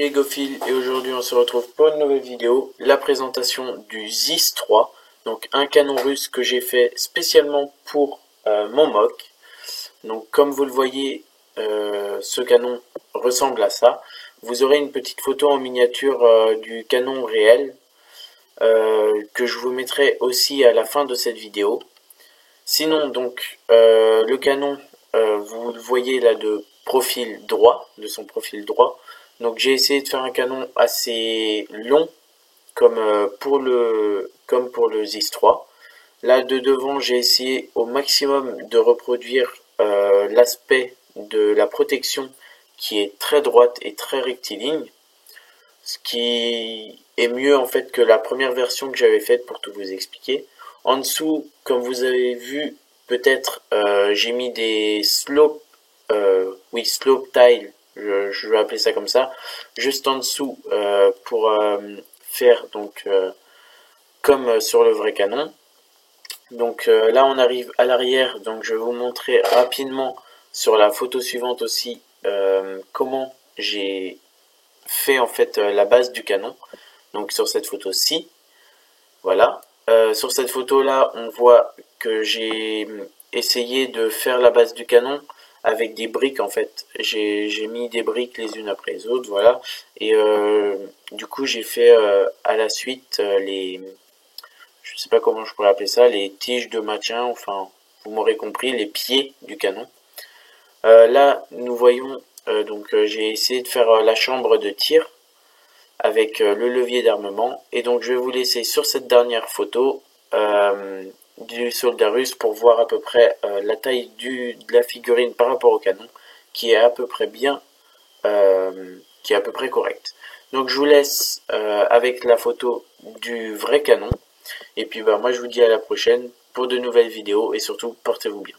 les Gophiles et aujourd'hui on se retrouve pour une nouvelle vidéo, la présentation du ZIS 3, donc un canon russe que j'ai fait spécialement pour mon mock. Donc comme vous le voyez, ce canon ressemble à ça. Vous aurez une petite photo en miniature du canon réel que je vous mettrai aussi à la fin de cette vidéo. Sinon donc le canon, vous le voyez là de profil droit, de son profil droit. Donc j'ai essayé de faire un canon assez long comme pour le ZIS 3. Là de devant j'ai essayé au maximum de reproduire l'aspect de la protection qui est très droite et très rectiligne. Ce qui est mieux en fait que la première version que j'avais faite pour tout vous expliquer. En dessous, comme vous avez vu, peut-être j'ai mis des slope tiles, je vais appeler ça comme ça, juste en dessous pour faire donc comme sur le vrai canon. Donc là on arrive à l'arrière, donc je vais vous montrer rapidement sur la photo suivante aussi comment j'ai fait en fait la base du canon. Donc sur cette photo-ci, voilà. Sur cette photo-là, on voit que j'ai essayé de faire la base du canon avec des briques en fait. J'ai mis des briques les unes après les autres, voilà. Et du coup, j'ai fait à la suite je sais pas comment je pourrais appeler ça, les tiges de maintien, enfin, vous m'aurez compris, les pieds du canon. Là, nous voyons, j'ai essayé de faire la chambre de tir avec le levier d'armement. Et donc je vais vous laisser sur cette dernière photo du soldat russe pour voir à peu près la taille de la figurine par rapport au canon, qui est à peu près bien, qui est à peu près correcte. Donc je vous laisse avec la photo du vrai canon. Et puis moi je vous dis à la prochaine pour de nouvelles vidéos et surtout portez-vous bien.